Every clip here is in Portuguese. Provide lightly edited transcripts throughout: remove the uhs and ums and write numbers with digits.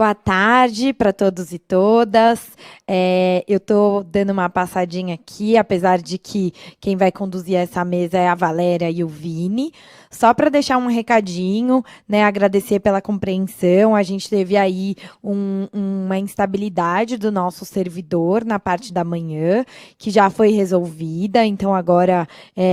Boa tarde para todos e todas. Eu estou dando uma passadinha aqui, apesar de que quem vai conduzir essa mesa é a Valéria e o Vini. Só para deixar um recadinho, né? Agradecer pela compreensão. A gente teve aí uma instabilidade do nosso servidor na parte da manhã, que já foi resolvida. Então agora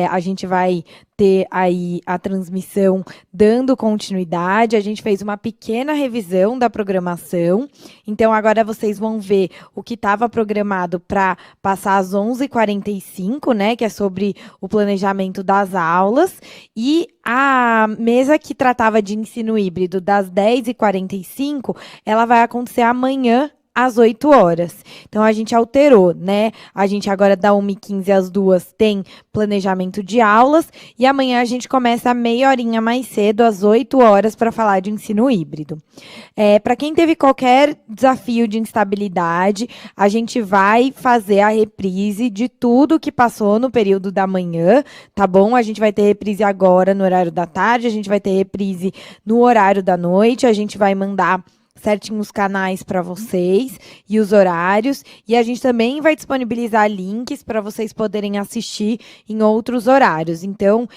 a gente vai ter aí a transmissão dando continuidade. A gente fez uma pequena revisão da programação, então agora vocês vão ver o que estava programado para passar às 11h45, né, que é sobre o planejamento das aulas, e a mesa que tratava de ensino híbrido das 10h45, ela vai acontecer amanhã, às 8 horas. Então, a gente alterou, né? A gente agora, da 1h15 às 2h, tem planejamento de aulas, e amanhã a gente começa meia horinha mais cedo, às 8 horas, para falar de ensino híbrido. Para quem teve qualquer desafio de instabilidade, a gente vai fazer a reprise de tudo que passou no período da manhã, tá bom? A gente vai ter reprise agora no horário da tarde, a gente vai ter reprise no horário da noite, a gente vai mandar certinho os canais para vocês e os horários, e a gente também vai disponibilizar links para vocês poderem assistir em outros horários. Então,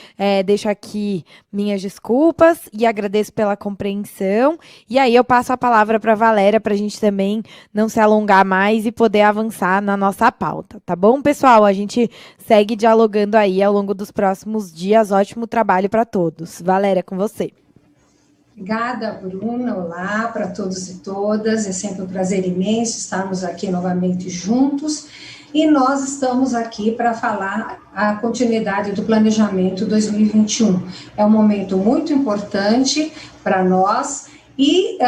deixo aqui minhas desculpas e agradeço pela compreensão, e aí eu passo a palavra para a Valéria para a gente também não se alongar mais e poder avançar na nossa pauta, tá bom, pessoal? A gente segue dialogando aí ao longo dos próximos dias. Ótimo trabalho para todos. Valéria, com você. Obrigada, Bruna. Olá para todos e todas. É sempre um prazer imenso estarmos aqui novamente juntos. E nós estamos aqui para falar a continuidade do planejamento 2021. É um momento muito importante para nós e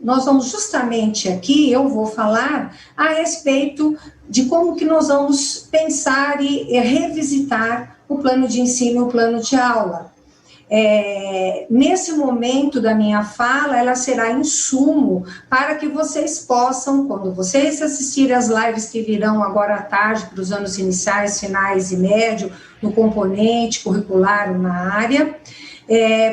nós vamos justamente aqui, eu vou falar a respeito de como que nós vamos pensar e revisitar o plano de ensino, o plano de aula. Nesse momento da minha fala, ela será insumo para que vocês possam, quando vocês assistirem as lives que virão agora à tarde para os anos iniciais, finais e médio, no componente curricular na área,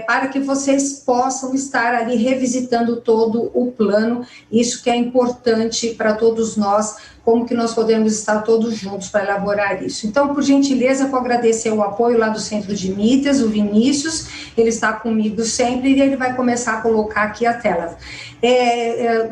para que vocês possam estar ali revisitando todo o plano. Isso que é importante para todos nós, como que nós podemos estar todos juntos para elaborar isso. Então, por gentileza, eu vou agradecer o apoio lá do Centro de Mídias, o Vinícius, ele está comigo sempre e ele vai começar a colocar aqui a tela.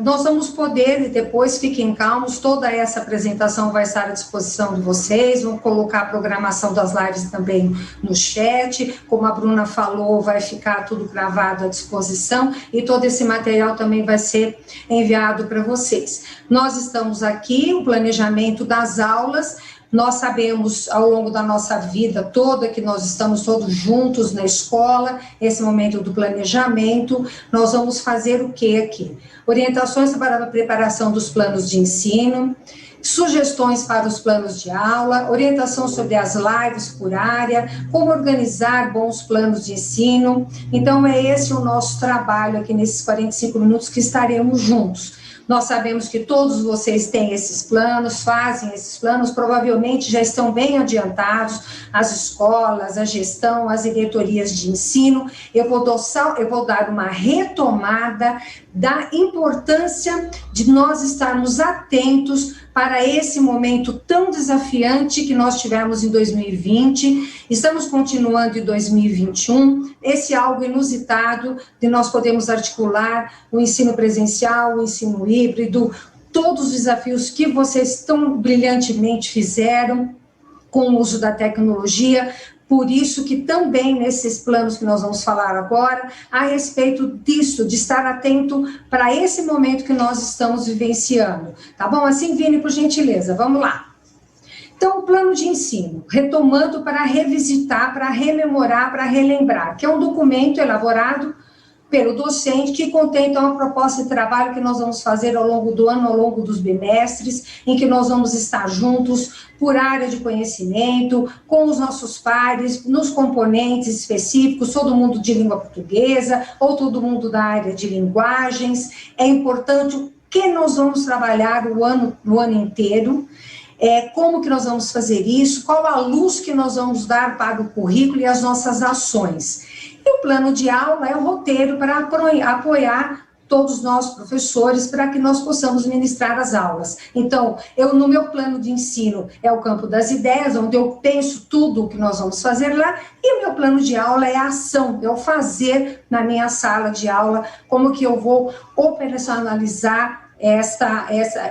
Nós vamos poder, e depois fiquem calmos, toda essa apresentação vai estar à disposição de vocês, vamos colocar a programação das lives também no chat, como a Bruna falou, vai ficar tudo gravado à disposição, e todo esse material também vai ser enviado para vocês. Nós estamos aqui, o planejamento das aulas. Nós sabemos, ao longo da nossa vida toda, que nós estamos todos juntos na escola, esse momento do planejamento. Nós vamos fazer o que aqui? Orientações para a preparação dos planos de ensino, sugestões para os planos de aula, orientação sobre as lives por área, como organizar bons planos de ensino. Então, é esse o nosso trabalho aqui nesses 45 minutos que estaremos juntos. Nós sabemos que todos vocês têm esses planos, fazem esses planos, provavelmente já estão bem adiantados, as escolas, a gestão, as diretorias de ensino. Eu vou dar uma retomada da importância de nós estarmos atentos para esse momento tão desafiante que nós tivemos em 2020, estamos continuando em 2021, esse algo inusitado de nós podemos articular o ensino presencial, o ensino híbrido, todos os desafios que vocês tão brilhantemente fizeram com o uso da tecnologia. Por isso que também nesses planos que nós vamos falar agora, a respeito disso, de estar atento para esse momento que nós estamos vivenciando. Tá bom? Assim, Vini, por gentileza, vamos lá. Então, o plano de ensino, retomando para revisitar, para rememorar, para relembrar, que é um documento elaborado pelo docente, que contém, então, a proposta de trabalho que nós vamos fazer ao longo do ano, ao longo dos bimestres, em que nós vamos estar juntos por área de conhecimento, com os nossos pares, nos componentes específicos, todo mundo de língua portuguesa, ou todo mundo da área de linguagens. É importante o que nós vamos trabalhar no ano inteiro, como que nós vamos fazer isso, qual a luz que nós vamos dar para o currículo e as nossas ações. E o plano de aula é o roteiro para apoiar todos nós professores, para que nós possamos ministrar as aulas. Então, no meu plano de ensino é o campo das ideias, onde eu penso tudo o que nós vamos fazer lá, e o meu plano de aula é a ação, é o fazer na minha sala de aula, como que eu vou operacionalizar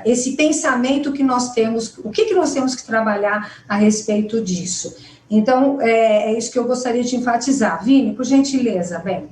esse pensamento que nós temos, o que nós temos que trabalhar a respeito disso. Então, é isso que eu gostaria de enfatizar. Vini, por gentileza, vem.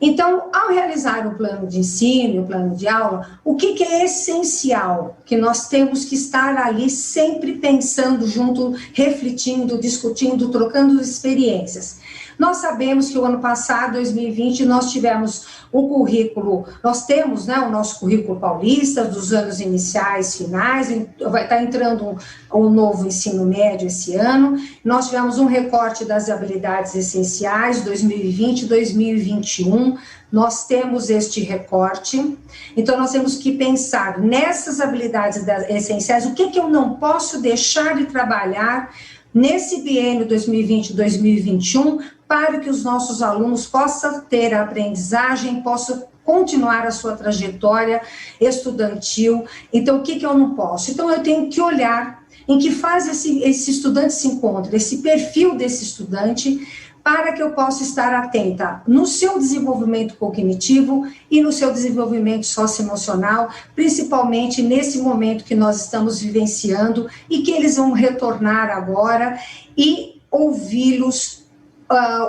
Então, ao realizar o plano de ensino, o plano de aula, o que é essencial? Que nós temos que estar ali sempre pensando junto, refletindo, discutindo, trocando experiências. Nós sabemos que o ano passado, 2020, nós tivemos o currículo, nós temos, né, o nosso currículo paulista, dos anos iniciais, finais, vai estar entrando um novo ensino médio esse ano, nós tivemos um recorte das habilidades essenciais, 2020, 2021, nós temos este recorte, então nós temos que pensar nessas habilidades essenciais, o que eu não posso deixar de trabalhar nesse biênio 2020-2021, para que os nossos alunos possam ter a aprendizagem, possam continuar a sua trajetória estudantil. Então, o que eu não posso? Então, eu tenho que olhar em que fase esse estudante se encontra, esse perfil desse estudante, para que eu possa estar atenta no seu desenvolvimento cognitivo e no seu desenvolvimento socioemocional, principalmente nesse momento que nós estamos vivenciando e que eles vão retornar agora e ouvi-los,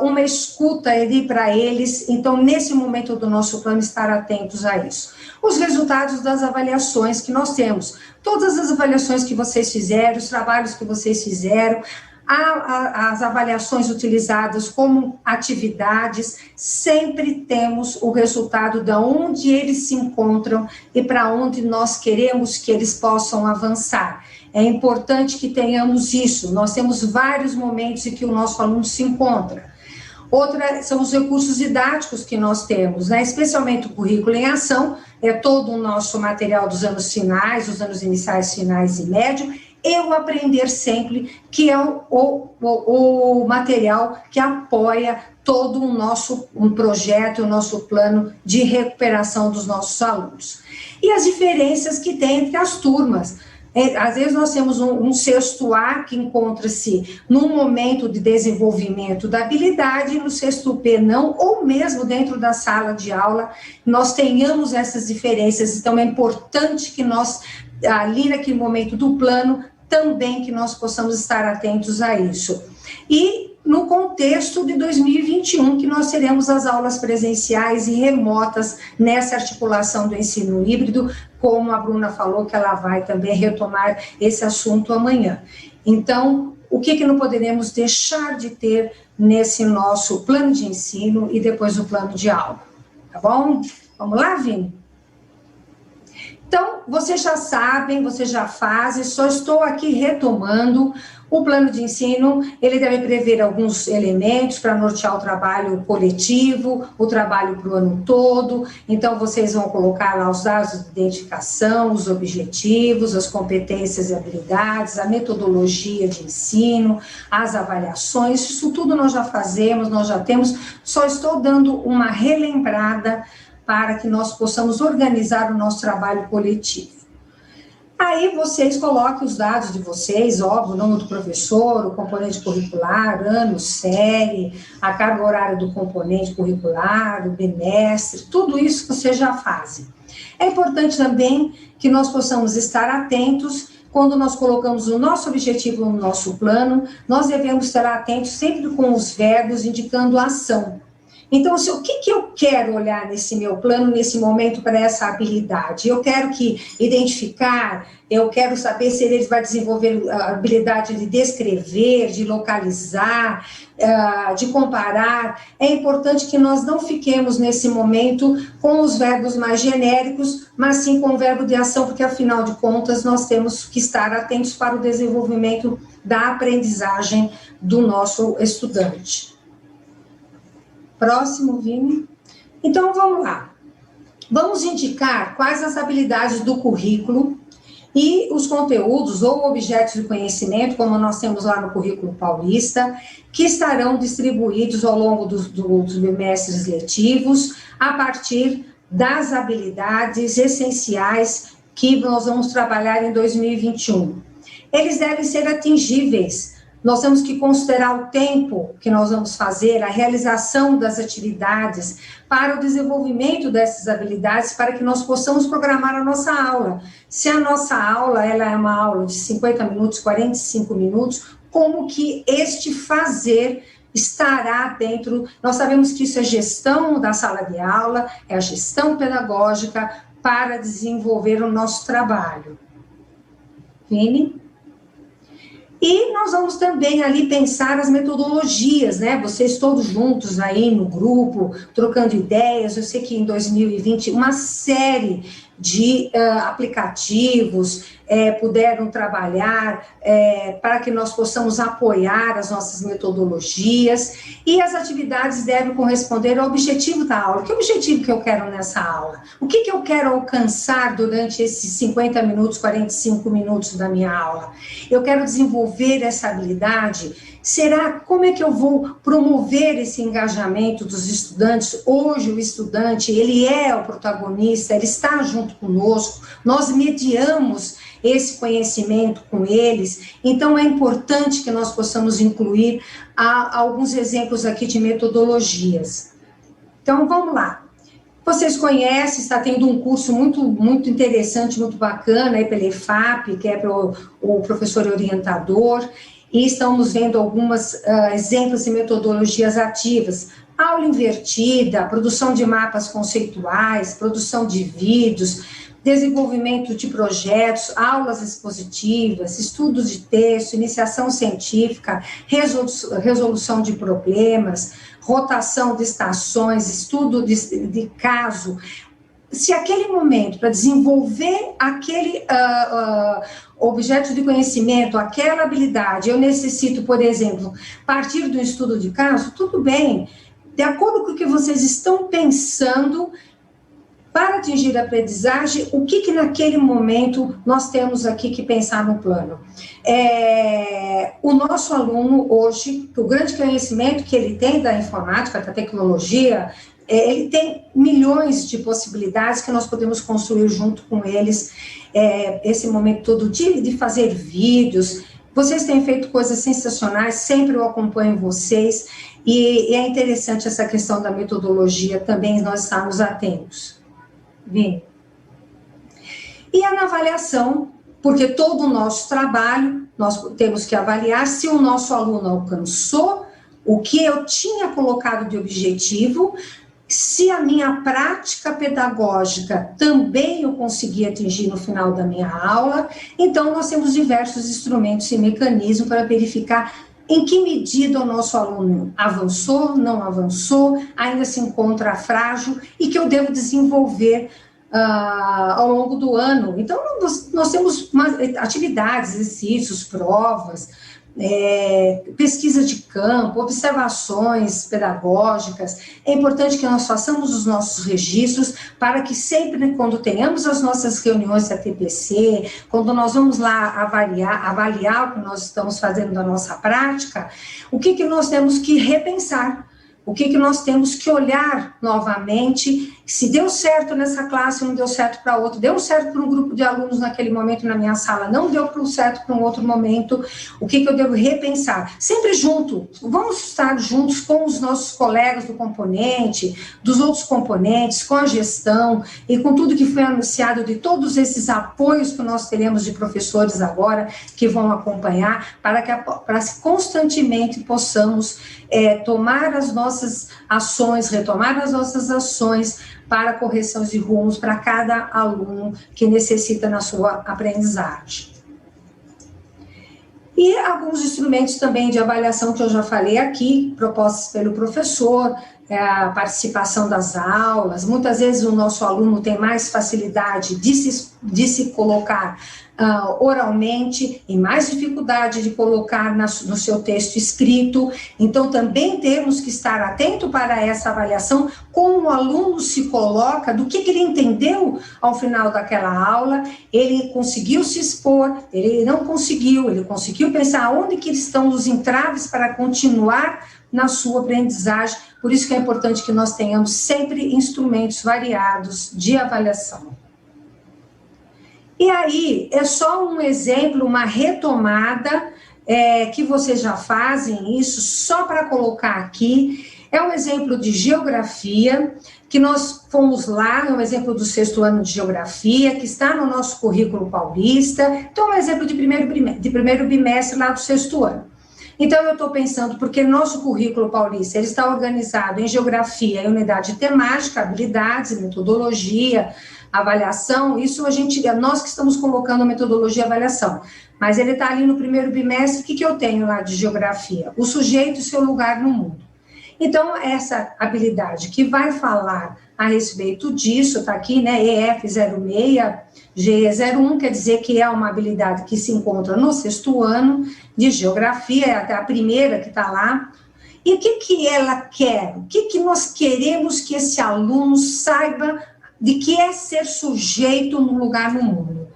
uma escuta ali para eles. Então, nesse momento do nosso plano, estar atentos a isso. Os resultados das avaliações que nós temos, todas as avaliações que vocês fizeram, os trabalhos que vocês fizeram, as avaliações utilizadas como atividades, sempre temos o resultado de onde eles se encontram e para onde nós queremos que eles possam avançar. É importante que tenhamos isso, nós temos vários momentos em que o nosso aluno se encontra. Outra são os recursos didáticos que nós temos, né? Especialmente o currículo em ação, é todo o nosso material dos anos finais, os anos iniciais, finais e médio, e o Aprender Sempre, que é o material que apoia todo o nosso projeto, o nosso plano de recuperação dos nossos alunos. E as diferenças que tem entre as turmas. Às vezes nós temos um sexto A que encontra-se num momento de desenvolvimento da habilidade, e no sexto P não, ou mesmo dentro da sala de aula, nós tenhamos essas diferenças. Então é importante que nós, ali naquele momento do plano, também que nós possamos estar atentos a isso. E no contexto de 2021, que nós teremos as aulas presenciais e remotas nessa articulação do ensino híbrido, como a Bruna falou, que ela vai também retomar esse assunto amanhã. Então, o que não poderemos deixar de ter nesse nosso plano de ensino e depois o plano de aula, tá bom? Vamos lá, Vini? Então, vocês já sabem, vocês já fazem, só estou aqui retomando. O plano de ensino, ele deve prever alguns elementos para nortear o trabalho coletivo, o trabalho para o ano todo. Então, vocês vão colocar lá os dados de identificação, os objetivos, as competências e habilidades, a metodologia de ensino, as avaliações. Isso tudo nós já fazemos, nós já temos. Só estou dando uma relembrada para que nós possamos organizar o nosso trabalho coletivo. Aí vocês coloquem os dados de vocês, óbvio, o nome do professor, o componente curricular, ano, série, a carga horária do componente curricular, o bimestre, tudo isso que vocês já fazem. É importante também que nós possamos estar atentos quando nós colocamos o nosso objetivo no nosso plano, nós devemos estar atentos sempre com os verbos indicando a ação. Então, o que eu quero olhar nesse meu plano, nesse momento, para essa habilidade? Eu quero identificar, eu quero saber se ele vai desenvolver a habilidade de descrever, de localizar, de comparar. É importante que nós não fiquemos nesse momento com os verbos mais genéricos, mas sim com o verbo de ação, porque, afinal de contas, nós temos que estar atentos para o desenvolvimento da aprendizagem do nosso estudante. Próximo, Vini. Então, vamos lá. Vamos indicar quais as habilidades do currículo e os conteúdos ou objetos de conhecimento, como nós temos lá no currículo paulista, que estarão distribuídos ao longo dos bimestres letivos, a partir das habilidades essenciais que nós vamos trabalhar em 2021. Eles devem ser atingíveis. Nós temos que considerar o tempo que nós vamos fazer, a realização das atividades para o desenvolvimento dessas habilidades, para que nós possamos programar a nossa aula. Se a nossa aula ela é uma aula de 50 minutos, 45 minutos, como que este fazer estará dentro... Nós sabemos que isso é gestão da sala de aula, é a gestão pedagógica para desenvolver o nosso trabalho. Vini? E nós vamos também ali pensar as metodologias, né? Vocês todos juntos aí no grupo, trocando ideias. Eu sei que em 2020 uma série de aplicativos puderam trabalhar para que nós possamos apoiar as nossas metodologias, e as atividades devem corresponder ao objetivo da aula. Que objetivo que eu quero nessa aula? O que eu quero alcançar durante esses 50 minutos, 45 minutos da minha aula? Eu quero desenvolver essa habilidade. Como é que eu vou promover esse engajamento dos estudantes? Hoje o estudante, ele é o protagonista, ele está junto conosco, nós mediamos esse conhecimento com eles, então é importante que nós possamos incluir alguns exemplos aqui de metodologias. Então, vamos lá. Vocês conhecem, está tendo um curso muito interessante, muito bacana, aí pela EFAP, que é para o professor orientador, e estamos vendo alguns exemplos de metodologias ativas. Aula invertida, produção de mapas conceituais, produção de vídeos, desenvolvimento de projetos, aulas expositivas, estudos de texto, iniciação científica, resolução de problemas, rotação de estações, estudo de caso. Se aquele momento para desenvolver aquele objeto de conhecimento, aquela habilidade, eu necessito, por exemplo, partir do estudo de caso, tudo bem, de acordo com o que vocês estão pensando, para atingir a aprendizagem, o que naquele momento nós temos aqui que pensar no plano? O nosso aluno hoje, o grande conhecimento que ele tem da informática, da tecnologia, ele tem milhões de possibilidades que nós podemos construir junto com eles, esse momento todo de fazer vídeos. Vocês têm feito coisas sensacionais, sempre eu acompanho vocês, e é interessante essa questão da metodologia também, nós estarmos atentos. Vini. E na avaliação, porque todo o nosso trabalho, nós temos que avaliar se o nosso aluno alcançou o que eu tinha colocado de objetivo, se a minha prática pedagógica também eu consegui atingir no final da minha aula. Então, nós temos diversos instrumentos e mecanismos para verificar em que medida o nosso aluno avançou, não avançou, ainda se encontra frágil e que eu devo desenvolver ao longo do ano. Então, nós temos atividades, exercícios, provas, pesquisa de campo, observações pedagógicas. É importante que nós façamos os nossos registros para que sempre, quando tenhamos as nossas reuniões da TPC, quando nós vamos lá avaliar o que nós estamos fazendo da nossa prática, o que nós temos que repensar, o que nós temos que olhar novamente, se deu certo nessa classe, não deu certo para outra, deu certo para um grupo de alunos naquele momento na minha sala, não deu certo para um outro momento, o que eu devo repensar? Sempre junto, vamos estar juntos com os nossos colegas do componente, dos outros componentes, com a gestão e com tudo que foi anunciado, de todos esses apoios que nós teremos de professores agora, que vão acompanhar, para que constantemente possamos tomar as nossas ações, retomar as nossas ações para correções de rumos para cada aluno que necessita na sua aprendizagem. E alguns instrumentos também de avaliação que eu já falei aqui, propostos pelo professor, a participação das aulas. Muitas vezes o nosso aluno tem mais facilidade de se colocar oralmente, e mais dificuldade de colocar no seu texto escrito. Então, também temos que estar atento para essa avaliação, como o aluno se coloca, do que ele entendeu ao final daquela aula, ele conseguiu se expor, ele não conseguiu, ele conseguiu pensar onde que estão os entraves para continuar na sua aprendizagem. Por isso que é importante que nós tenhamos sempre instrumentos variados de avaliação. E aí, é só um exemplo, uma retomada, que vocês já fazem isso, só para colocar aqui. É um exemplo de geografia, que nós fomos lá, é um exemplo do 6º ano de geografia, que está no nosso currículo paulista. Então, é um exemplo de primeiro bimestre lá do 6º ano. Então, eu estou pensando, porque nosso currículo paulista, ele está organizado em geografia, em unidade temática, habilidades, metodologia, avaliação, isso nós que estamos colocando a metodologia e avaliação, mas ele está ali no primeiro bimestre. O que eu tenho lá de geografia? O sujeito e seu lugar no mundo. Então, essa habilidade que vai falar a respeito disso, está aqui, né, EF06, GE01, quer dizer que é uma habilidade que se encontra no 6º ano de geografia, é até a primeira que está lá. E o que ela quer? O que nós queremos que esse aluno saiba de que é ser sujeito no lugar no mundo?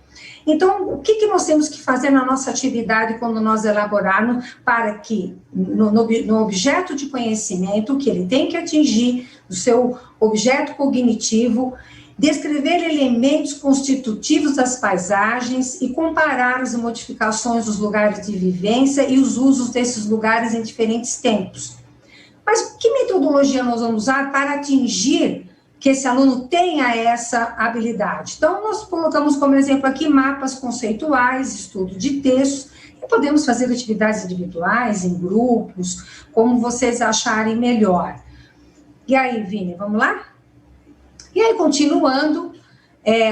Então, o que nós temos que fazer na nossa atividade quando nós elaborarmos para que, no objeto de conhecimento, que ele tem que atingir, o seu objeto cognitivo, descrever elementos constitutivos das paisagens e comparar as modificações dos lugares de vivência e os usos desses lugares em diferentes tempos. Mas que metodologia nós vamos usar para atingir que esse aluno tenha essa habilidade? Então, nós colocamos como exemplo aqui mapas conceituais, estudo de textos, e podemos fazer atividades individuais, em grupos, como vocês acharem melhor. E aí, Vini, vamos lá? E aí, continuando,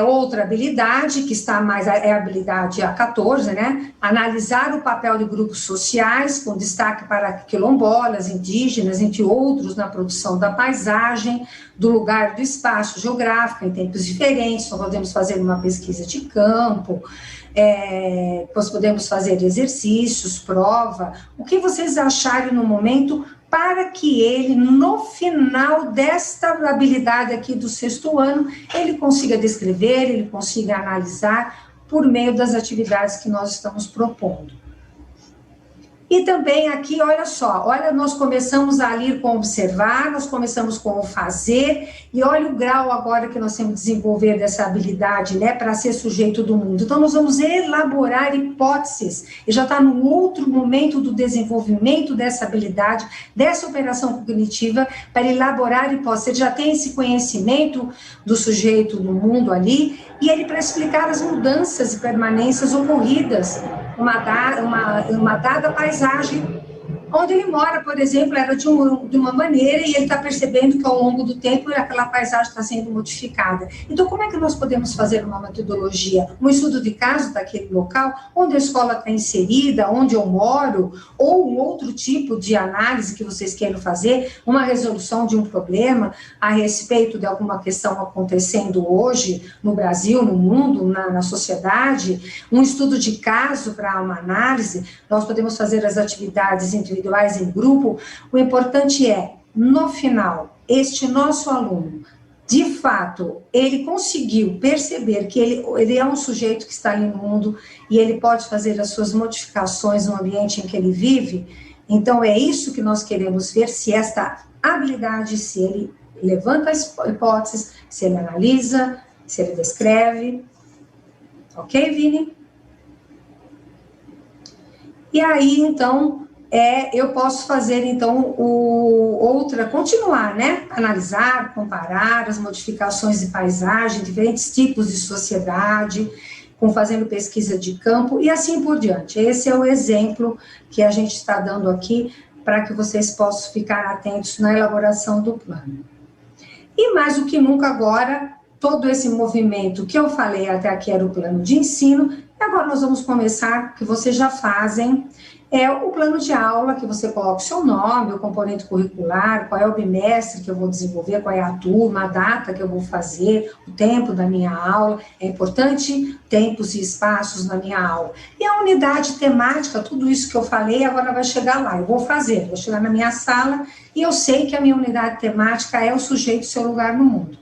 outra habilidade, que está mais, é a habilidade A14, né? Analisar o papel de grupos sociais, com destaque para quilombolas, indígenas, entre outros, na produção da paisagem, do lugar do espaço geográfico, em tempos diferentes. Nós podemos fazer uma pesquisa de campo, nós podemos fazer exercícios, prova, o que vocês acharem no momento, para que ele, no final desta habilidade aqui do 6º ano, ele consiga descrever, ele consiga analisar por meio das atividades que nós estamos propondo. E também aqui, olha só, nós começamos a ler com observar, nós começamos com o fazer, e olha o grau agora que nós temos que desenvolver dessa habilidade, né, para ser sujeito do mundo. Então, nós vamos elaborar hipóteses, e já está num outro momento do desenvolvimento dessa habilidade, dessa operação cognitiva, para elaborar hipóteses. Ele já tem esse conhecimento do sujeito do mundo ali, e ele para explicar as mudanças e permanências ocorridas, uma dada paisagem, onde ele mora, por exemplo, era de uma maneira, e ele está percebendo que ao longo do tempo aquela paisagem está sendo modificada. Então, como é que nós podemos fazer uma metodologia? Um estudo de caso daquele local, onde a escola está inserida, onde eu moro, ou um outro tipo de análise que vocês queiram fazer, uma resolução de um problema a respeito de alguma questão acontecendo hoje no Brasil, no mundo, na sociedade, um estudo de caso para uma análise. Nós podemos fazer as atividades individuais em grupo. O importante é, no final, este nosso aluno, de fato, ele conseguiu perceber que ele é um sujeito que está ali no mundo e ele pode fazer as suas modificações no ambiente em que ele vive. Então, é isso que nós queremos ver, se esta habilidade, se ele levanta as hipóteses, se ele analisa, se ele descreve. Ok, Vini? E aí, então, eu posso fazer, então, continuar, né? Analisar, comparar as modificações de paisagem, diferentes tipos de sociedade, fazendo pesquisa de campo e assim por diante. Esse é o exemplo que a gente está dando aqui para que vocês possam ficar atentos na elaboração do plano. E mais do que nunca agora, todo esse movimento que eu falei até aqui era o plano de ensino, e agora nós vamos começar, que vocês já fazem, é o plano de aula, que você coloca o seu nome, o componente curricular, qual é o bimestre que eu vou desenvolver, qual é a turma, a data que eu vou fazer, o tempo da minha aula. É importante tempos e espaços na minha aula. E a unidade temática, tudo isso que eu falei, agora vai chegar lá. Eu vou chegar na minha sala e eu sei que a minha unidade temática é o sujeito, seu lugar no mundo.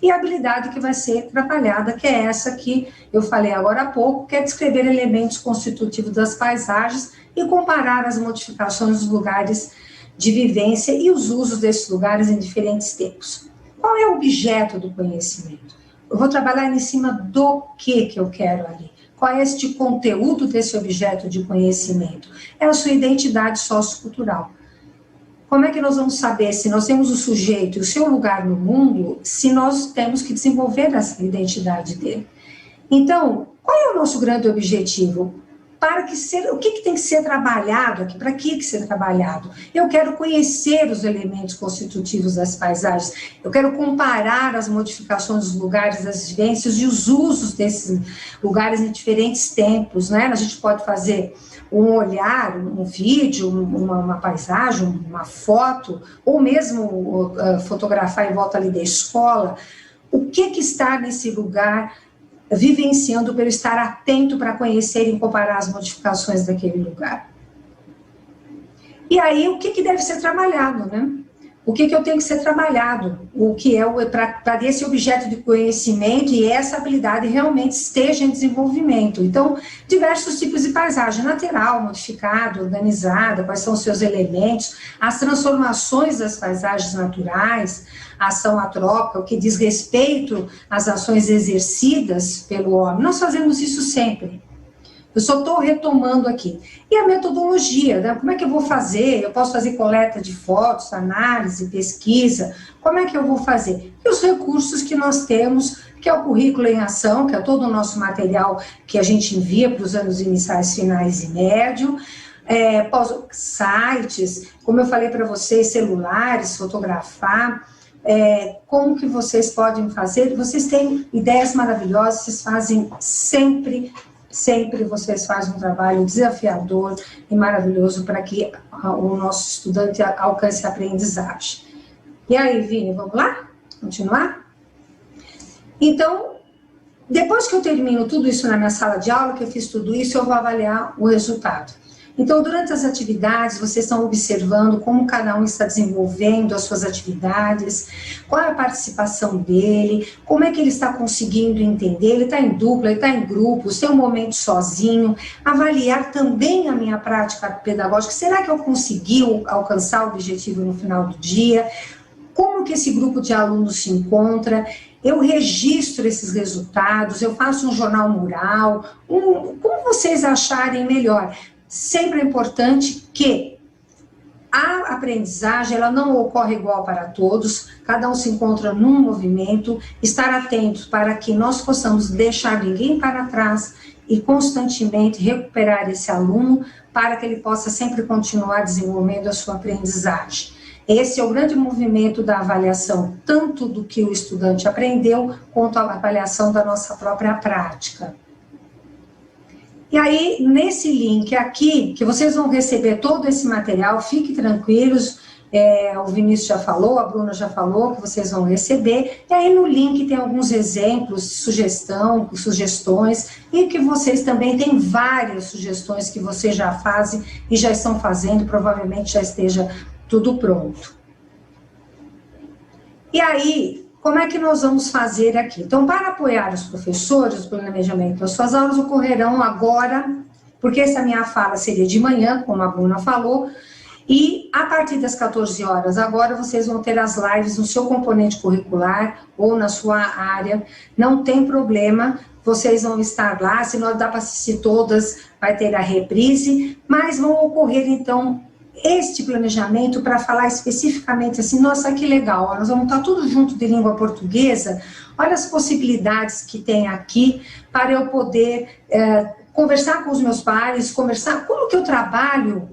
E a habilidade que vai ser trabalhada, que é essa que eu falei agora há pouco, que é descrever elementos constitutivos das paisagens e comparar as modificações dos lugares de vivência e os usos desses lugares em diferentes tempos. Qual é o objeto do conhecimento? Eu vou trabalhar em cima do que eu quero ali. Qual é este conteúdo desse objeto de conhecimento? É a sua identidade sociocultural. Como é que nós vamos saber se nós temos o sujeito e o seu lugar no mundo, se nós temos que desenvolver essa identidade dele? Então, qual é o nosso grande objetivo? O que tem que ser trabalhado aqui? Para que ser trabalhado? Eu quero conhecer os elementos constitutivos das paisagens, eu quero comparar as modificações dos lugares, das vivências e os usos desses lugares em diferentes tempos, né? A gente pode fazer um olhar, um vídeo, uma paisagem, uma foto, ou mesmo fotografar em volta ali da escola. O que está nesse lugar vivenciando para eu estar atento para conhecer e comparar as modificações daquele lugar? E aí, o que deve ser trabalhado, né? O que eu tenho que ser trabalhado? O que é para esse objeto de conhecimento e essa habilidade realmente esteja em desenvolvimento. Então, diversos tipos de paisagem: lateral, modificada, organizada, quais são os seus elementos, as transformações das paisagens naturais, a ação antrópica, o que diz respeito às ações exercidas pelo homem. Nós fazemos isso sempre. Eu só estou retomando aqui. E a metodologia, né? Como é que eu vou fazer? Eu posso fazer coleta de fotos, análise, pesquisa. Como é que eu vou fazer? E os recursos que nós temos, que é o currículo em ação, que é todo o nosso material que a gente envia para os anos iniciais, finais e médio. Sites, como eu falei para vocês, celulares, fotografar. Como que vocês podem fazer? Vocês têm ideias maravilhosas, vocês fazem sempre vocês fazem um trabalho desafiador e maravilhoso para que o nosso estudante alcance a aprendizagem. E aí, Vini, vamos lá? Continuar? Então, depois que eu termino tudo isso na minha sala de aula, que eu fiz tudo isso, eu vou avaliar o resultado. Então, durante as atividades, vocês estão observando como cada um está desenvolvendo as suas atividades, qual é a participação dele, como é que ele está conseguindo entender, ele está em dupla, ele está em grupo, seu momento sozinho, avaliar também a minha prática pedagógica, será que eu consegui alcançar o objetivo no final do dia, como que esse grupo de alunos se encontra, eu registro esses resultados, eu faço um jornal mural, como vocês acharem melhor. Sempre é importante que a aprendizagem ela não ocorre igual para todos, cada um se encontra num movimento, estar atento para que nós possamos deixar ninguém para trás e constantemente recuperar esse aluno para que ele possa sempre continuar desenvolvendo a sua aprendizagem. Esse é o grande movimento da avaliação, tanto do que o estudante aprendeu, quanto a avaliação da nossa própria prática. E aí, nesse link aqui, que vocês vão receber todo esse material, fiquem tranquilos, o Vinícius já falou, a Bruna já falou, que vocês vão receber, e aí no link tem alguns exemplos, sugestões, e que vocês também têm várias sugestões que vocês já fazem e já estão fazendo, provavelmente já esteja tudo pronto. E aí, como é que nós vamos fazer aqui? Então, para apoiar os professores, o planejamento das suas aulas ocorrerão agora, porque essa minha fala seria de manhã, como a Bruna falou, e a partir das 14 horas agora, vocês vão ter as lives no seu componente curricular ou na sua área, não tem problema, vocês vão estar lá, se não dá para assistir todas, vai ter a reprise, mas vão ocorrer, então, este planejamento para falar especificamente assim, nossa, que legal, nós vamos estar tudo junto de língua portuguesa, olha as possibilidades que tem aqui para eu poder conversar com os meus pares, conversar como que eu trabalho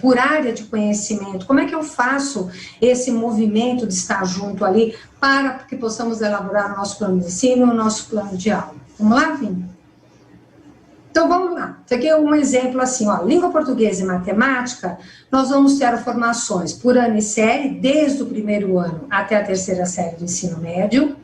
por área de conhecimento, como é que eu faço esse movimento de estar junto ali para que possamos elaborar o nosso plano de ensino, o nosso plano de aula. Vamos lá, Vini? Então, vamos lá. Isso aqui é um exemplo assim, ó, língua portuguesa e matemática, nós vamos ter formações por ano e série, desde o primeiro ano até a terceira série do ensino médio.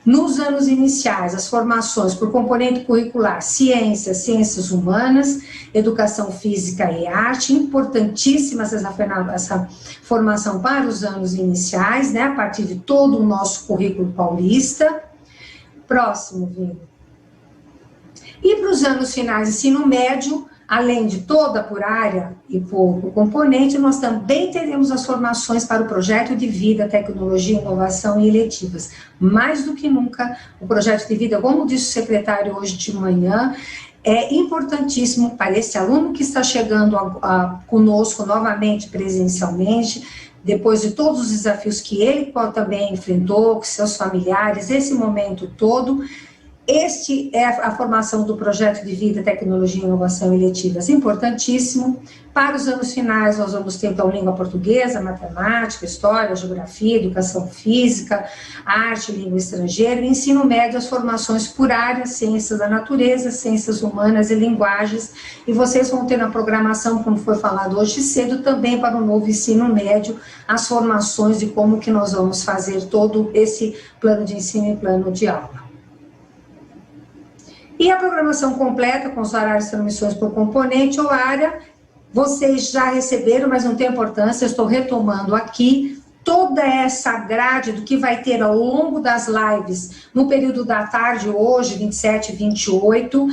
Nos anos iniciais, as formações por componente curricular, ciências, ciências humanas, educação física e arte, importantíssimas essa formação para os anos iniciais, né, a partir de todo o nosso currículo paulista. Próximo, Vini. E para os anos finais, ensino médio, além de toda por área e por componente, nós também teremos as formações para o projeto de vida, tecnologia, inovação e eletivas. Mais do que nunca, o projeto de vida, como disse o secretário hoje de manhã, é importantíssimo para esse aluno que está chegando conosco novamente presencialmente, depois de todos os desafios que ele também enfrentou, com seus familiares, esse momento todo. Este é a formação do projeto de vida, tecnologia, inovação e eletivas, importantíssimo. Para os anos finais, nós vamos ter, então, língua portuguesa, matemática, história, geografia, educação física, arte, língua estrangeira, e ensino médio, as formações por área, ciências da natureza, ciências humanas e linguagens, e vocês vão ter na programação, como foi falado hoje cedo, também para o novo ensino médio, as formações de como que nós vamos fazer todo esse plano de ensino e plano de aula. E a programação completa, com os horários e transmissões por componente ou área, vocês já receberam, mas não tem importância, eu estou retomando aqui toda essa grade do que vai ter ao longo das lives, no período da tarde, hoje, 27 e 28,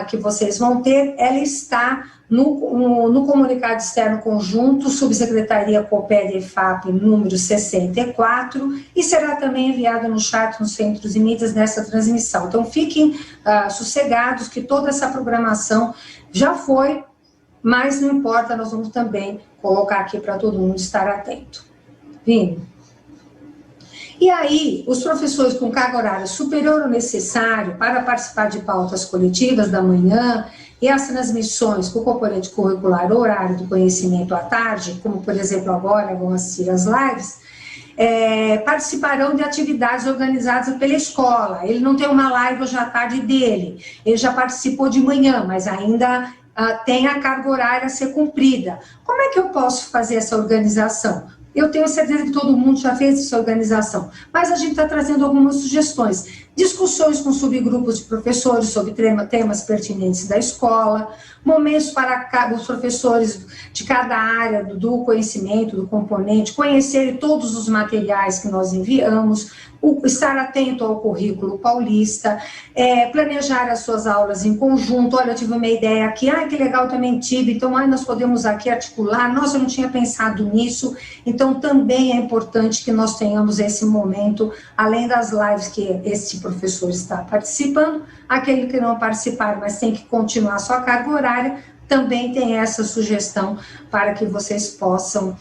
que vocês vão ter, ela está no comunicado externo conjunto, Subsecretaria Coped e FAP, número 64, e será também enviada no chat, nos centros e mídias nessa transmissão. Então, fiquem sossegados que toda essa programação já foi, mas não importa, nós vamos também colocar aqui para todo mundo estar atento. Vini? E aí, os professores com carga horária superior ao necessário para participar de pautas coletivas da manhã e as transmissões com o componente curricular horário do conhecimento à tarde, como, por exemplo, agora vão assistir às lives, participarão de atividades organizadas pela escola. Ele não tem uma live hoje à tarde dele, ele já participou de manhã, mas ainda tem a carga horária a ser cumprida. Como é que eu posso fazer essa organização? Eu tenho certeza que todo mundo já fez essa organização, mas a gente está trazendo algumas sugestões. Discussões com subgrupos de professores sobre temas pertinentes da escola, momentos para os professores de cada área do conhecimento, do componente, conhecerem todos os materiais que nós enviamos, estar atento ao currículo paulista, planejar as suas aulas em conjunto. Olha, eu tive uma ideia aqui, que legal, também tive, então nós podemos aqui articular, nossa, eu não tinha pensado nisso, então também é importante que nós tenhamos esse momento, além das lives que esse professor está participando, aquele que não participar, mas tem que continuar a sua carga horária, também tem essa sugestão para que vocês possam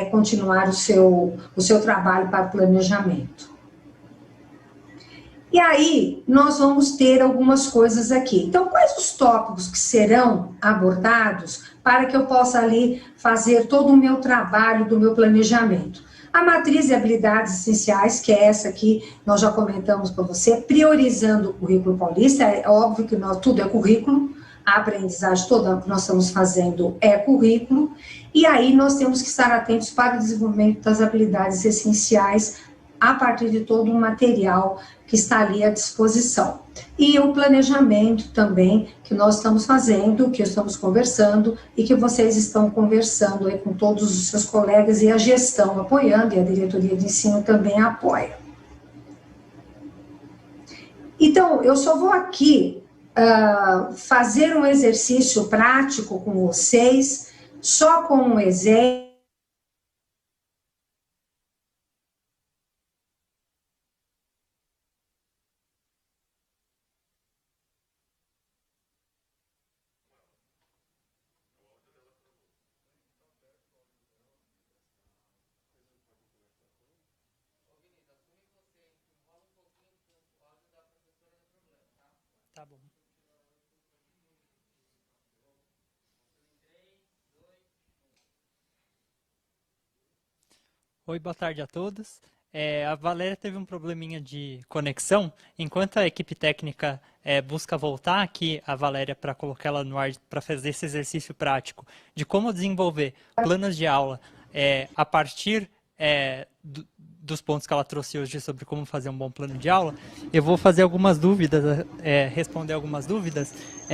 continuar o seu trabalho para planejamento. E aí, nós vamos ter algumas coisas aqui. Então, quais os tópicos que serão abordados para que eu possa ali fazer todo o meu trabalho do meu planejamento? A matriz de habilidades essenciais, que é essa aqui, nós já comentamos para você, priorizando o currículo paulista, é óbvio que tudo é currículo, a aprendizagem toda que nós estamos fazendo é currículo, e aí nós temos que estar atentos para o desenvolvimento das habilidades essenciais a partir de todo o material que está ali à disposição. E o planejamento também que nós estamos fazendo, que estamos conversando e que vocês estão conversando aí com todos os seus colegas e a gestão apoiando e a diretoria de ensino também apoia. Então, eu só vou aqui fazer um exercício prático com vocês, só com um exemplo. Tá bom. Oi, boa tarde a todos. A Valéria teve um probleminha de conexão. Enquanto a equipe técnica busca voltar aqui a Valéria para colocar ela no ar para fazer esse exercício prático de como desenvolver planos de aula a partir dos pontos que ela trouxe hoje sobre como fazer um bom plano de aula, eu vou fazer algumas dúvidas, responder algumas dúvidas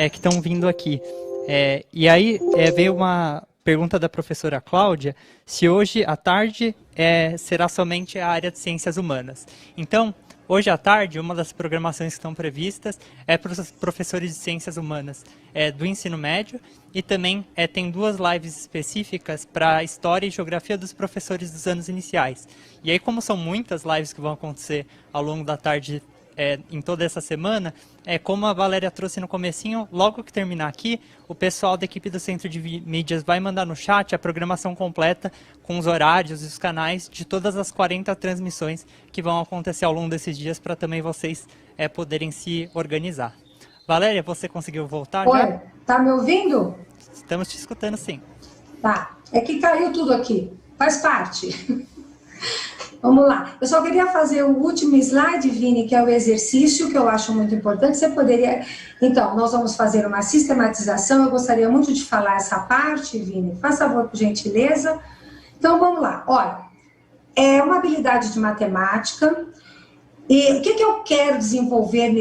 que estão vindo aqui. E aí veio uma pergunta da professora Cláudia, se hoje à tarde será somente a área de ciências humanas. Então, hoje à tarde, uma das programações que estão previstas é para os professores de ciências humanas do ensino médio e também tem 2 lives específicas para história e geografia dos professores dos anos iniciais. E aí, como são muitas lives que vão acontecer ao longo da tarde em toda essa semana, como a Valéria trouxe no comecinho, logo que terminar aqui, o pessoal da equipe do Centro de Mídias vai mandar no chat a programação completa com os horários e os canais de todas as 40 transmissões que vão acontecer ao longo desses dias para também vocês poderem se organizar. Valéria, você conseguiu voltar? Oi, já? Tá me ouvindo? Estamos te escutando, sim. Tá, é que caiu tudo aqui, faz parte. Vamos lá, eu só queria fazer o último slide, Vini, que é o exercício, que eu acho muito importante. Você poderia... Então, nós vamos fazer uma sistematização, eu gostaria muito de falar essa parte, Vini, faz favor, por gentileza. Então, vamos lá, olha, é uma habilidade de matemática, e o que eu quero desenvolver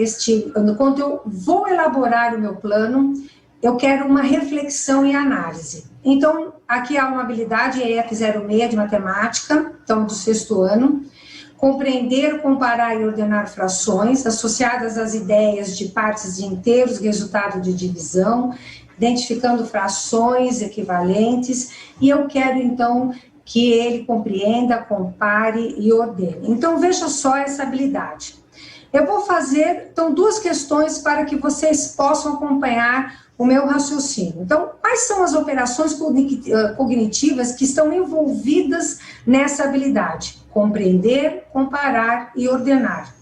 quando eu vou elaborar o meu plano, eu quero uma reflexão e análise. Então, aqui há uma habilidade, EF06 de matemática, então do 6º ano, compreender, comparar e ordenar frações associadas às ideias de partes de inteiros, resultado de divisão, identificando frações equivalentes, e eu quero, então, que ele compreenda, compare e ordene. Então, veja só essa habilidade. Eu vou fazer, então, 2 questões para que vocês possam acompanhar o meu raciocínio. Então, quais são as operações cognitivas que estão envolvidas nessa habilidade? Compreender, comparar e ordenar.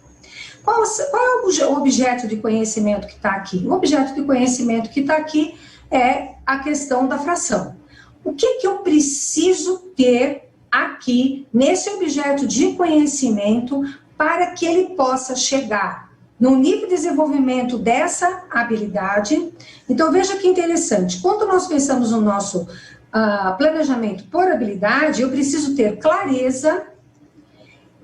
Qual é o objeto de conhecimento que está aqui? O objeto de conhecimento que está aqui é a questão da fração. O que eu preciso ter aqui, nesse objeto de conhecimento, para que ele possa chegar no nível de desenvolvimento dessa habilidade? Então, veja que interessante, quando nós pensamos no nosso planejamento por habilidade, eu preciso ter clareza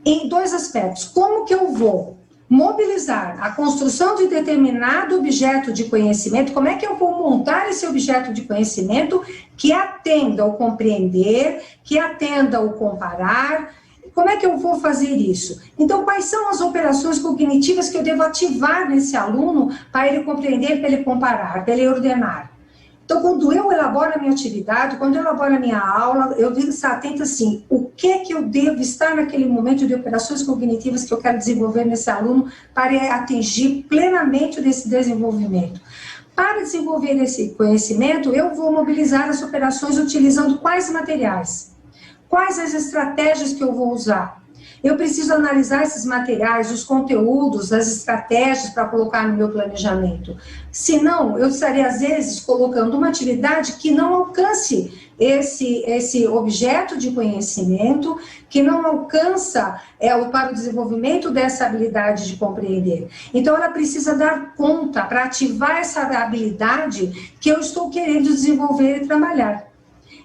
em 2 aspectos. Como que eu vou mobilizar a construção de determinado objeto de conhecimento, como é que eu vou montar esse objeto de conhecimento que atenda ao compreender, que atenda ao comparar. Como é que eu vou fazer isso? Então, quais são as operações cognitivas que eu devo ativar nesse aluno para ele compreender, para ele comparar, para ele ordenar? Então, quando eu elaboro a minha atividade, quando eu elaboro a minha aula, eu devo estar atenta assim, o que eu devo estar naquele momento de operações cognitivas que eu quero desenvolver nesse aluno para atingir plenamente esse desenvolvimento. Para desenvolver esse conhecimento, eu vou mobilizar as operações utilizando quais materiais? Quais as estratégias que eu vou usar? Eu preciso analisar esses materiais, os conteúdos, as estratégias para colocar no meu planejamento. Senão, eu estaria, às vezes, colocando uma atividade que não alcance esse objeto de conhecimento, que não alcança para o desenvolvimento dessa habilidade de compreender. Então, ela precisa dar conta para ativar essa habilidade que eu estou querendo desenvolver e trabalhar.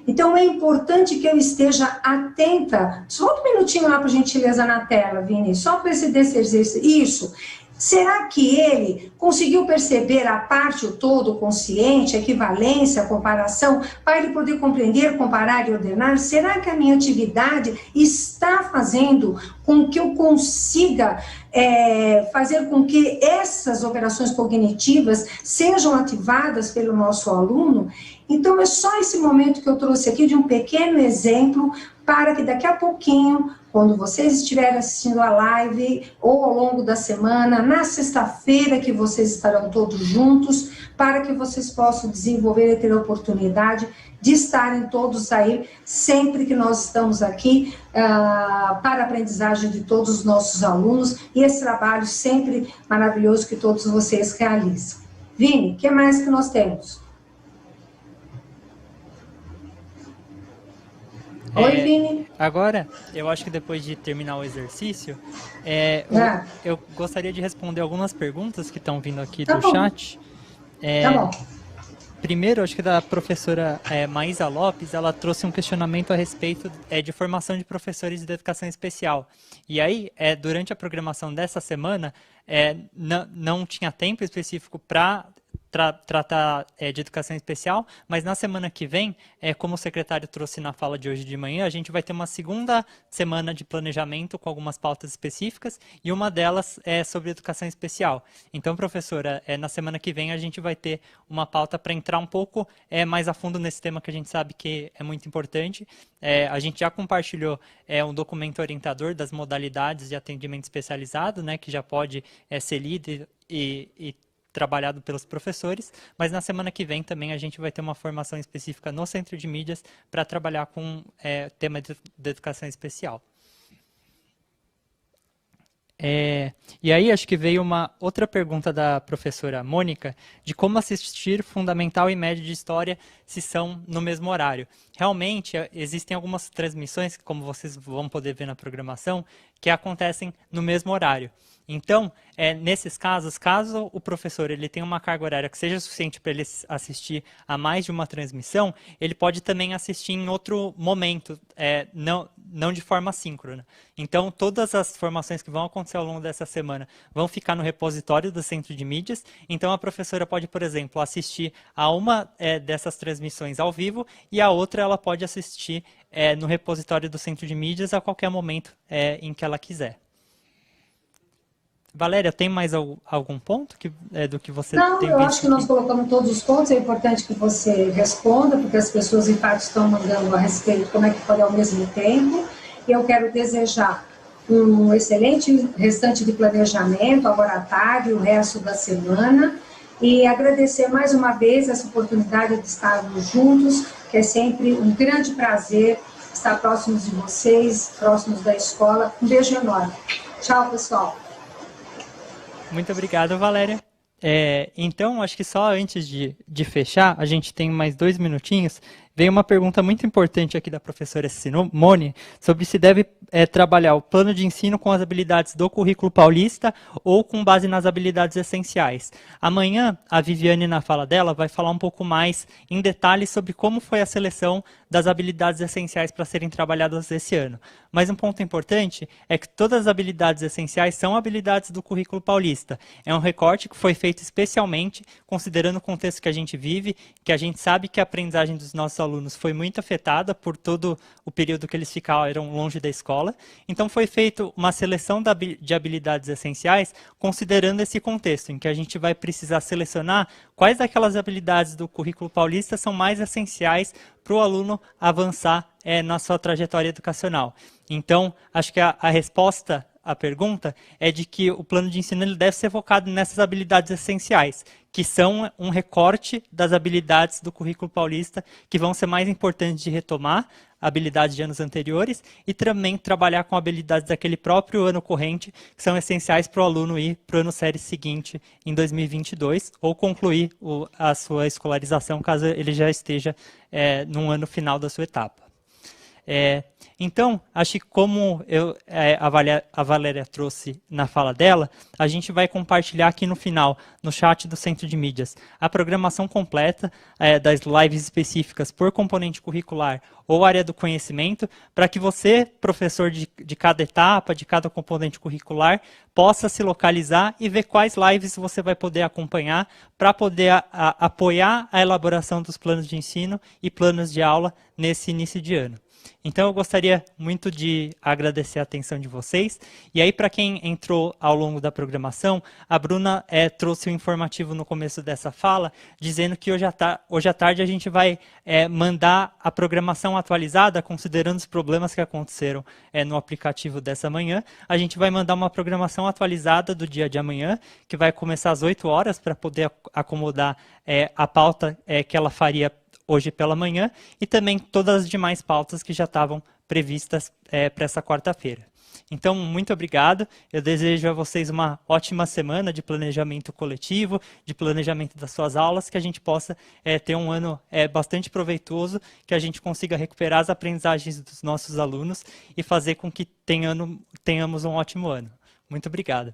Então, é importante que eu esteja atenta. Só um minutinho lá, por gentileza, na tela, Vini, só para esse exercício. Isso. Será que ele conseguiu perceber a parte, o todo, o consciente, a equivalência, a comparação, para ele poder compreender, comparar e ordenar? Será que a minha atividade está fazendo com que eu consiga fazer com que essas operações cognitivas sejam ativadas pelo nosso aluno? Então, é só esse momento que eu trouxe aqui de um pequeno exemplo para que daqui a pouquinho, quando vocês estiverem assistindo a live ou ao longo da semana, na sexta-feira que vocês estarão todos juntos, para que vocês possam desenvolver e ter a oportunidade de estarem todos aí, sempre que nós estamos aqui, para a aprendizagem de todos os nossos alunos e esse trabalho sempre maravilhoso que todos vocês realizam. Vini, o que mais que nós temos? Oi, Vini. Agora, eu acho que depois de terminar o exercício, eu gostaria de responder algumas perguntas que estão vindo aqui do chat. Tá bom. Primeiro, acho que da professora Maísa Lopes, ela trouxe um questionamento a respeito de formação de professores de educação especial. E aí, durante a programação dessa semana, não tinha tempo específico para tratar de educação especial, mas na semana que vem, como o secretário trouxe na fala de hoje de manhã, a gente vai ter uma segunda semana de planejamento com algumas pautas específicas e uma delas é sobre educação especial. Então, professora, na semana que vem a gente vai ter uma pauta para entrar um pouco mais a fundo nesse tema que a gente sabe que é muito importante. A gente já compartilhou um documento orientador das modalidades de atendimento especializado, né, que já pode ser lido e trabalhado pelos professores, mas na semana que vem também a gente vai ter uma formação específica no Centro de Mídias para trabalhar com tema de educação especial. E aí acho que veio uma outra pergunta da professora Mônica, de como assistir Fundamental e Médio de História se são no mesmo horário. Realmente, existem algumas transmissões, como vocês vão poder ver na programação, que acontecem no mesmo horário. Então, nesses casos, caso o professor ele tenha uma carga horária que seja suficiente para ele assistir a mais de uma transmissão, ele pode também assistir em outro momento, não de forma síncrona. Então, todas as formações que vão acontecer ao longo dessa semana vão ficar no repositório do Centro de Mídias. Então, a professora pode, por exemplo, assistir a uma dessas transmissões ao vivo e a outra ela pode assistir no repositório do Centro de Mídias a qualquer momento em que ela quiser. Valéria, tem mais algum ponto do que você tem visto? Não, eu acho que nós colocamos todos os pontos, é importante que você responda, porque as pessoas, em fato, estão mandando a respeito como é que pode ao mesmo tempo. Eu quero desejar um excelente restante de planejamento, agora à tarde, o resto da semana, e agradecer mais uma vez essa oportunidade de estarmos juntos, que é sempre um grande prazer estar próximos de vocês, próximos da escola. Um beijo enorme. Tchau, pessoal. Muito obrigado, Valéria. Então, acho que só antes de fechar, a gente tem mais 2 minutinhos. Veio uma pergunta muito importante aqui da professora Simone sobre se deve trabalhar o plano de ensino com as habilidades do currículo paulista ou com base nas habilidades essenciais. Amanhã, a Viviane, na fala dela, vai falar um pouco mais em detalhes sobre como foi a seleção das habilidades essenciais para serem trabalhadas esse ano. Mas um ponto importante é que todas as habilidades essenciais são habilidades do currículo paulista. É um recorte que foi feito especialmente considerando o contexto que a gente vive, que a gente sabe que a aprendizagem dos nossos alunos foi muito afetada por todo o período que eles ficaram longe da escola. Então foi feita uma seleção de habilidades essenciais considerando esse contexto, em que a gente vai precisar selecionar quais daquelas habilidades do currículo paulista são mais essenciais para o aluno avançar na sua trajetória educacional. Então, acho que a resposta à pergunta é de que o plano de ensino ele deve ser focado nessas habilidades essenciais, que são um recorte das habilidades do currículo paulista que vão ser mais importantes de retomar, habilidades de anos anteriores, e também trabalhar com habilidades daquele próprio ano corrente, que são essenciais para o aluno ir para o ano série seguinte, em 2022, ou concluir a sua escolarização, caso ele já esteja no ano final da sua etapa. Então, acho que como a Valéria trouxe na fala dela, a gente vai compartilhar aqui no final, no chat do Centro de Mídias, a programação completa das lives específicas por componente curricular ou área do conhecimento, para que você, professor de cada etapa, de cada componente curricular, possa se localizar e ver quais lives você vai poder acompanhar para poder apoiar a elaboração dos planos de ensino e planos de aula nesse início de ano. Então, eu gostaria muito de agradecer a atenção de vocês. E aí, para quem entrou ao longo da programação, a Bruna trouxe um informativo no começo dessa fala, dizendo que hoje à tarde a gente vai mandar a programação atualizada, considerando os problemas que aconteceram no aplicativo dessa manhã. A gente vai mandar uma programação atualizada do dia de amanhã, que vai começar às 8 horas, para poder acomodar a pauta que ela faria hoje pela manhã, e também todas as demais pautas que já estavam previstas para essa quarta-feira. Então, muito obrigado. Eu desejo a vocês uma ótima semana de planejamento coletivo, de planejamento das suas aulas, que a gente possa ter um ano bastante proveitoso, que a gente consiga recuperar as aprendizagens dos nossos alunos e fazer com que tenhamos um ótimo ano. Muito obrigado.